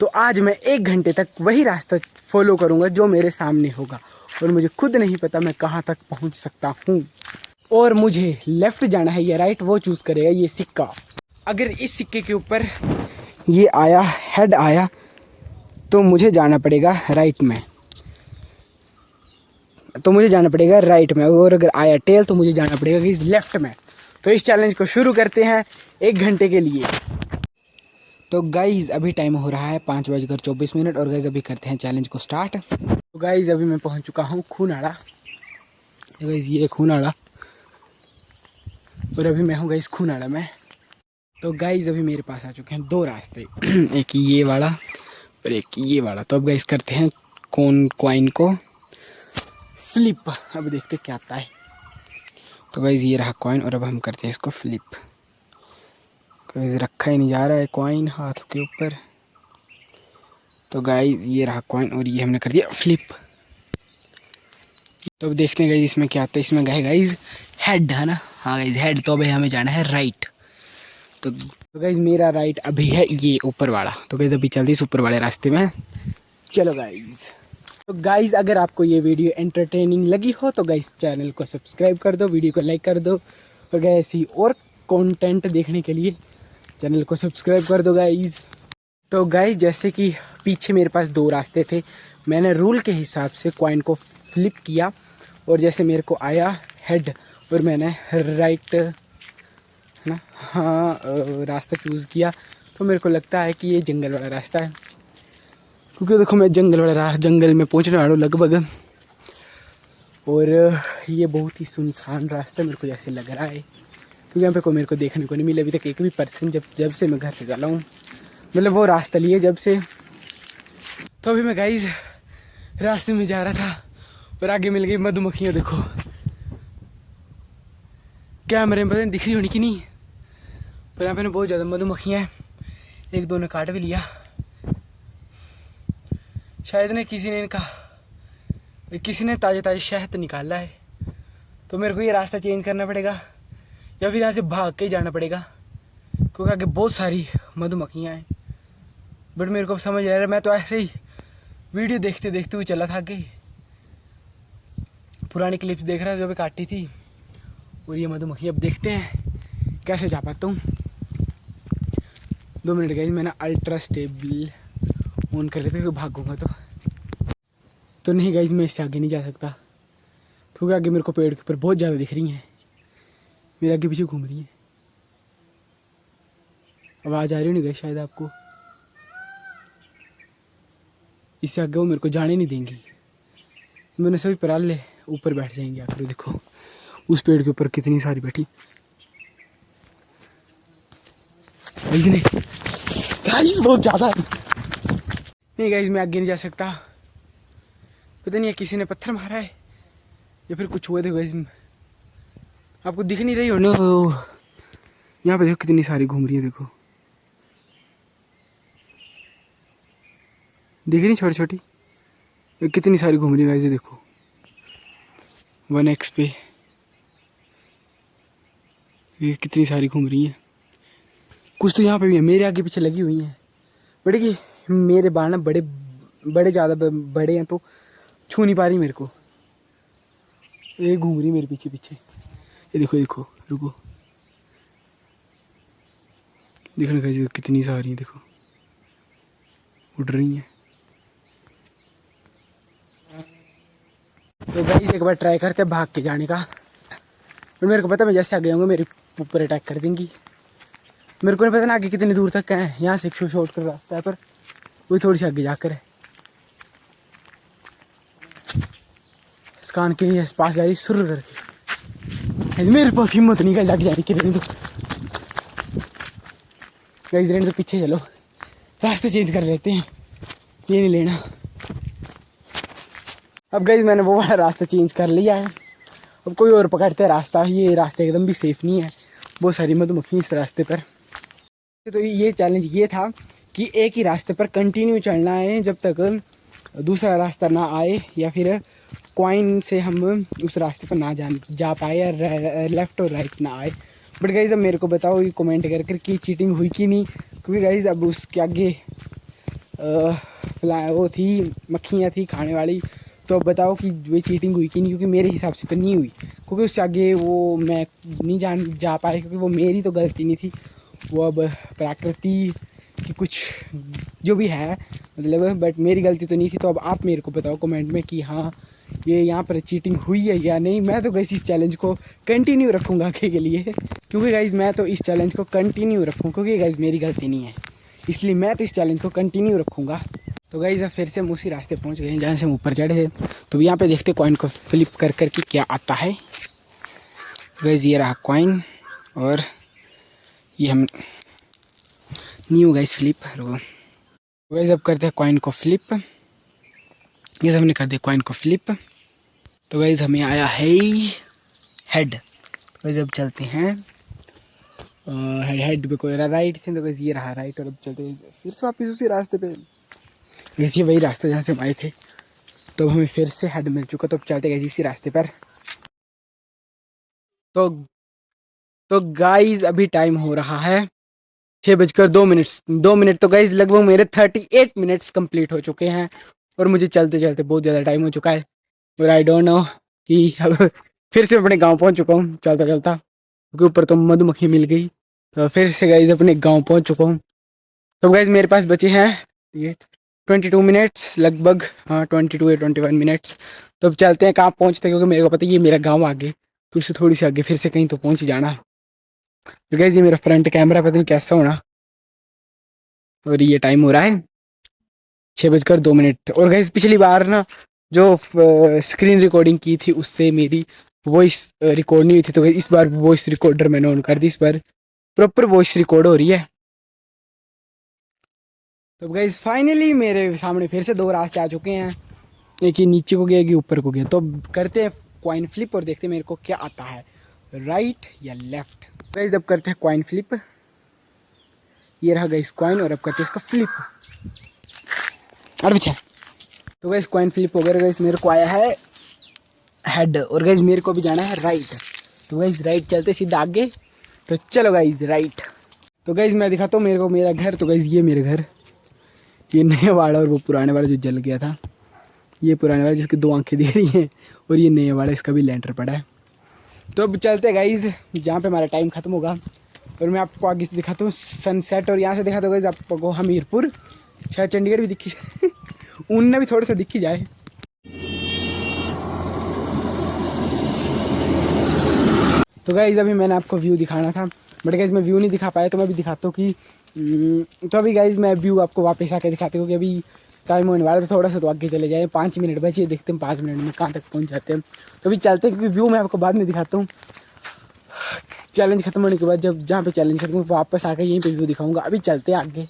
तो आज मैं 1 घंटे तक वही रास्ता फॉलो करूँगा जो मेरे सामने होगा और मुझे खुद नहीं पता मैं कहाँ तक पहुँच सकता हूँ। और मुझे लेफ़्ट जाना है या राइट वो चूज़ करेगा ये सिक्का। अगर इस सिक्के के ऊपर ये आया, हेड आया, तो मुझे जाना पड़ेगा राइट में, और अगर आया टेल तो मुझे जाना पड़ेगा इस लेफ़्ट में। तो इस चैलेंज को शुरू करते हैं 1 घंटे के लिए। तो गाइज़ अभी टाइम हो रहा है 5:24 और गाइज़ अभी करते हैं चैलेंज को स्टार्ट। तो गाइज़ अभी मैं पहुंच चुका हूं खूनाड़ा। तो गाइज़ ये खूनाड़ा और अभी मैं हूं गाइज़ खूनाड़ा में। तो गाइज़ अभी मेरे पास आ चुके हैं 2 रास्ते, एक ये वाला और एक ये वाला। तो अब गाइज़ करते हैं कॉइन को फ्लिप। अब देखते क्या आता है। तो गाइज़ ये रहा कॉइन और अब हम करते हैं इसको फ्लिप। गाइज़ रखा ही नहीं जा रहा है कॉइन हाथ के ऊपर। तो गाइज़ ये रहा कॉइन और ये हमने कर दिया फ्लिप। तो अब देखते हैं गाइज़ इसमें क्या आता है। इसमें गाइज़ हेड है ना, हाँ गाइज़ हेड। तो अभी हमें जाना है राइट। तो गाइज़ मेरा राइट अभी है ये ऊपर वाला। तो गाइज़ अभी चलते इस ऊपर वाले रास्ते में। चलो गाइज़। तो गाइज़ अगर आपको ये वीडियो एंटरटेनिंग लगी हो तो गाइज़ चैनल को सब्सक्राइब कर दो, वीडियो को लाइक कर दो और गाइज़ ऐसी और कंटेंट देखने के लिए चैनल को सब्सक्राइब कर दो गाइज़। तो गाइज़ जैसे कि पीछे मेरे पास 2 रास्ते थे, मैंने रूल के हिसाब से कॉइन को फ्लिप किया और जैसे मेरे को आया हेड और मैंने राइट ना, हाँ रास्ता चूज़ किया। तो मेरे को लगता है कि ये जंगल वाला रास्ता है, क्योंकि देखो मैं जंगल में पहुंचने वाला हूँ लगभग। और ये बहुत ही सुनसान रास्ता मेरे को जैसे लग रहा है, क्योंकि यहाँ पे कोई मेरे को देखने को नहीं मिला अभी तक एक भी पर्सन जब से मैं घर से चला हूँ, मतलब वो रास्ता लिए जब से। तो अभी मैं गाइज़ रास्ते में जा रहा था और आगे मिल गई मधुमक्खियाँ। देखो कैमरे में पता नहीं दिख रही होनी कि नहीं, पर यहाँ पे बहुत ज़्यादा मधुमक्खियाँ हैं। 1-2 ने काट भी लिया, शायद ने किसी ने ताज़ा शहद निकाला है। तो मेरे को ये रास्ता चेंज करना पड़ेगा या फिर यहाँ से भाग के ही जाना पड़ेगा, क्योंकि आगे बहुत सारी मधुमक्खियाँ हैं। बट मेरे को समझ नहीं आ रहा, मैं तो ऐसे ही वीडियो देखते देखते हुए चला था कि पुरानी क्लिप्स देख रहा जो भी काटी थी। और ये मधुमक्खी अब देखते हैं कैसे जा पाता हूँ। 2 मिनट गाइस, मैंने अल्ट्रा स्टेबल ऑन कर लेते क्योंकि भागूंगा तो नहीं गाइस, मैं इससे आगे नहीं जा सकता, क्योंकि आगे मेरे को पेड़ के ऊपर बहुत ज़्यादा दिख रही हैं, मेरे आगे पीछे घूम रही हैं। आवाज़ आ रही नहीं गाइस शायद आपको, इससे आगे वो मेरे को जाने नहीं देंगी। मैंने सभी पराले ऊपर बैठ जाएंगे आखिर। देखो उस पेड़ के ऊपर कितनी सारी बैठी गाइस, बहुत ज़्यादा है। नहीं गाइस, मैं आगे नहीं जा सकता, पता नहीं है किसी ने पत्थर मारा है या फिर कुछ हुआ। देखो गाइस, आपको दिख नहीं रही हो ना, यहाँ पे देखो कितनी सारी घूम रही है। देखो दिख रही छोटी छोटी कितनी सारी घूम रही है गाइस। देखो 1x पे ये कितनी सारी घूम रही हैं। कुछ तो यहाँ पे भी है, मेरे आगे पीछे लगी हुई हैं। बट कि मेरे बाल ना बड़े ज़्यादा बड़े हैं तो छू नहीं पा रही मेरे को। ये घूम रही मेरे पीछे पीछे। ये देखो देखो, रुको देखने का कितनी सारी, देखो उड़ रही हैं। तो गाइस एक बार ट्राई करते भाग के जाने का, पर मेरे को पता मैं जैसे आगे आऊँगा मेरे ऊपर अटैक कर देंगी। मेरे को नहीं पता ना आगे कितनी दूर तक है, यहाँ से एक शॉर्ट कर रास्ता है पर वही थोड़ी सी आगे जाकर है। स्कान के लिए पास जा रही सुर करके, मेरे पास हिम्मत नहीं गाइस आगे जाने की। रहने दो गाइस, रहने दो, पीछे चलो, रास्ते चेंज कर लेते हैं, ये नहीं लेना। अब गाइस मैंने वो वाला रास्ता चेंज कर लिया है, अब कोई और पकड़ते हैं रास्ता। ये रास्ता एकदम भी सेफ़ नहीं है, बहुत सारी मधुमक्खी इस रास्ते पर। तो ये चैलेंज ये था कि एक ही रास्ते पर कंटिन्यू चलना है जब तक दूसरा रास्ता ना आए, या फिर कॉइन से हम उस रास्ते पर ना जा पाए, या लेफ़्ट और राइट ना आए। बट गाइस अब मेरे को बताओ ये कमेंट कर कि चीटिंग हुई कि नहीं, क्योंकि गाइस अब उसके आगे वो थी, मक्खियाँ थी खाने वाली। तो अब बताओ कि वो चीटिंग हुई कि नहीं, क्योंकि मेरे हिसाब से तो नहीं हुई, क्योंकि उससे आगे वो मैं नहीं जा पाए, क्योंकि वो मेरी तो गलती नहीं थी। वो अब प्रकृति की कुछ जो भी है मतलब, बट मेरी गलती तो नहीं थी। तो अब आप मेरे को बताओ कमेंट में कि हाँ ये यहाँ पर चीटिंग हुई है या नहीं। मैं तो गाइस इस चैलेंज को कंटिन्यू रखूँगा आगे के लिए, क्योंकि गाइस मैं तो इस चैलेंज को कंटिन्यू रखूँ, क्योंकि गाइस मेरी गलती नहीं है, इसलिए मैं तो इस चैलेंज को कंटिन्यू रखूँगा। तो गाइस अब फिर से हम उसी रास्ते पहुँच गए हैं जहाँ से हम ऊपर चढ़े हैं। तो यहाँ पे देखते कॉइन को फ्लिप कर के क्या आता है। गाइस ये रहा कॉइन, और ये हम न्यू गाइस फ्लिप। गाइस अब करते हैं कॉइन को फ्लिप। ये हमने कर दिया कॉइन को फ्लिप। तो गाइस हमें आया है हेड। तो गाइस अब चलते हैं हेड पे कोई राइट थे, तो गाइस ये रहा राइट। और अब चलते हैं फिर से वापस उसी रास्ते पे, वैसे वही रास्ता जहाँ से हम आए थे। तो हमें फिर से हेड मिल चुका, तो अब चलते गए इसी रास्ते पर। तो गाइस अभी टाइम हो रहा है 6:02। 2 मिनट तो गाइस लगभग मेरे 38 मिनट्स कंप्लीट हो चुके हैं, और मुझे चलते चलते बहुत ज़्यादा टाइम हो चुका है। और आई डोंट नो कि अब फिर से अपने गांव पहुंच चुका हूं चलता चलता, क्योंकि ऊपर तो मधुमक्खी मिल गई। तो फिर से गाइस अपने गांव पहुंच चुका हूं। तो गाइस मेरे पास बचे हैं ये 22 मिनट्स लगभग, हाँ 22 या 21 मिनट्स। तो अब चलते हैं कहाँ पहुँचते हैं, क्योंकि मेरे को पता है ये मेरा गाँव आगे, तो उससे थोड़ी सी आगे फिर से कहीं तो पहुँच जाना। तो गाइस ये मेरा फ्रंट कैमरा पता नहीं कैसा होना। और ये टाइम हो रहा है 6:02। और गाइस पिछली बार ना जो स्क्रीन रिकॉर्डिंग की थी उससे मेरी वॉइस रिकॉर्ड नहीं हुई थी, तो इस बार वॉइस रिकॉर्डर मैंने ऑन कर दी। इस बार प्रॉपर वॉइस रिकॉर्ड हो रही है। तो गाइस फाइनली मेरे सामने फिर से 2 रास्ते आ चुके हैं, एक ही नीचे को गया एक ही ऊपर को गया। तो करते हैं कॉइन फ्लिप और देखते हैं मेरे को क्या आता है, राइट या लेफ्ट। गाइस अब करते हैं कॉइन फ्लिप। ये रहा गाइस कॉइन, और अब करते हैं इसको फ्लिप। अरे पीछे। तो गाइस कॉइन फ्लिप हो गया। गाइस मेरे को आया है हेड, और गाइस मेरे को भी जाना है राइट। तो गाइस राइट चलते सीधा आगे। तो चलो गाइस राइट। तो गाइस मैं दिखाता हूँ मेरे को मेरा घर। तो गाइस ये मेरे घर, ये नया वाला और वो पुराने वाला जो जल गया था। ये पुराने वाला जिसकी 2 आंखें दिख रही हैं, और ये नया वाला इसका भी लेंटर पड़ा है। तो अब चलते हैं गाइस जहाँ पे हमारा टाइम खत्म होगा, और मैं आपको आगे से दिखाता हूँ सनसेट। और यहाँ से दिखाता हूँ गाइस आपको हमीरपुर, शायद चंडीगढ़ भी दिखी उनने भी थोड़ा सा दिखी जाए। तो गाइस अभी मैंने आपको व्यू दिखाना था, बट गाइस मैं व्यू नहीं दिखा पाया। तो मैं भी दिखाता हूँ कि तो अभी गाइस मैं व्यू आपको वापस आके दिखाता हूँ, क्योंकि अभी टाइम होने वाला है। तो थोड़ा सा तो आगे चले जाए, 5 मिनट बचे, देखते हैं 5 मिनट में कहाँ तक पहुँच जाते हैं। तो अभी चलते हैं, क्योंकि व्यू मैं आपको बाद में दिखाता हूँ चैलेंज खत्म होने के बाद। जब जहाँ पे चैलेंज खत्म हो वापस आकर यहीं पे व्यू दिखाऊंगा। अभी चलते हैं आगे।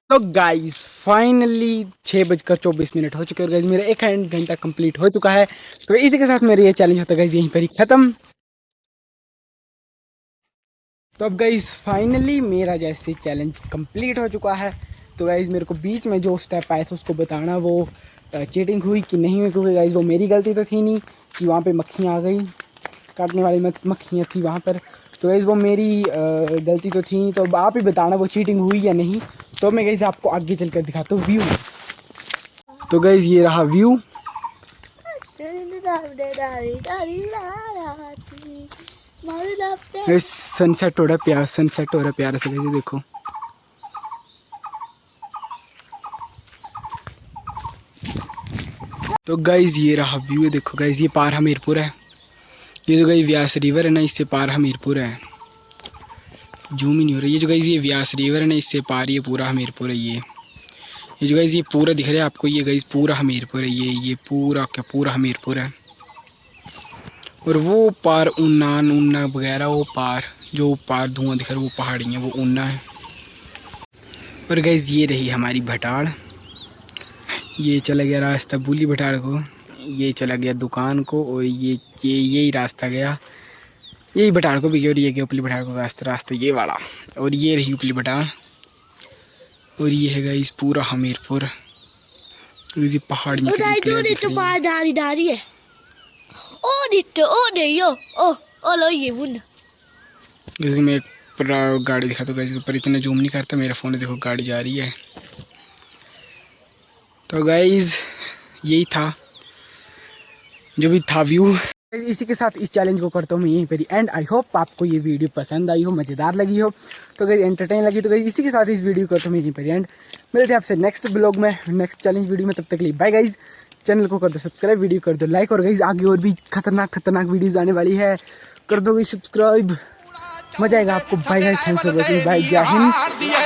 तो गाइस फाइनली 6:24 हो चुके हैं, और गाइस मेरा 1 घंटा कंप्लीट हो चुका है। तो इसी के साथ मेरा ये चैलेंज होता है गाइस यहीं पर ही खत्म। तो अब गाइस फाइनली मेरा जैसे चैलेंज कंप्लीट हो चुका है। तो गाइस मेरे को बीच में जो स्टेप आए थे उसको बताना वो चीटिंग हुई कि नहीं हुई, क्योंकि गाइस वो मेरी गलती तो थी नहीं कि वहाँ पे मक्खियाँ आ गई, काटने वाली मक्खियाँ थी वहाँ पर। तो गाइस वो मेरी गलती तो थी नहीं। तो अब आप ही बताना वो चीटिंग हुई या नहीं। तो मैं गाइस आपको आगे चल कर दिखाता हूँ व्यू। तो गाइस ये रहा व्यू। सनसेट हो रहा है प्यारा, सनसेट हो रहा है प्यारा से, गाइस देखो। तो गाइस ये रहा व्यू, देखो गाइस ये पार हमीरपुर है। ये जो गाइस व्यास रिवर है ना, इससे पार हमीरपुर है। जूम ही नहीं हो रहा। ये जो गाइस ये व्यास रिवर है ना, इससे पार ये पूरा हमीरपुर है। ये जो गाइस ये पूरा दिख रहा है आपको, ये गाइस पूरा हमीरपुर है। ये पूरा क्या पूरा हमीरपुर है। और वो पार ऊना वगैरह, वो पार जो पार धुआं दिख रहा है वो पहाड़ी है, वो ऊना है। और गाइस ये रही हमारी भटाड़। ये चला गया रास्ता बूली भटाड़ को, ये चला गया दुकान को, और ये यही रास्ता गया, यही भटाड़ को भी गया। और ये गया उपली भटाड़ को रास्ता ये वाला। और ये रही उपली भटाड़। और ये है गाइस पूरा हमीरपुर। ये पहाड़ियाँ मैं पूरा गाड़ी दिखाता हूँ गाइस, ऊपर इतना जूम नहीं करता मेरा फ़ोन है। देखो गाड़ी जा रही है, तो गाइज यही था जो भी था व्यू। इसी के साथ इस चैलेंज को करता हूँ मैं यहीं पर एंड। आई होप आपको ये वीडियो पसंद आई हो, मज़ेदार लगी हो, तो अगर एंटरटेन लगी तो गाइज इसी के साथ इस वीडियो को करता हूँ मैं यहीं पर एंड। मिलते हैं आपसे नेक्स्ट ब्लॉग में, नेक्स्ट चैलेंज वीडियो में। तब तक के लिए बाय गाइज। चैनल को कर दो सब्सक्राइब, वीडियो कर दो लाइक, और गाइज आगे और भी खतरनाक वीडियोज़ आने वाली है, कर दो गाइज सब्सक्राइब, मजा आएगा आपको। Bye guys, thanks for watching, bye, जय हिंद,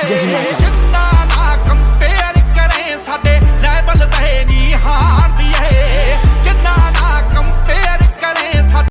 जय हिंद।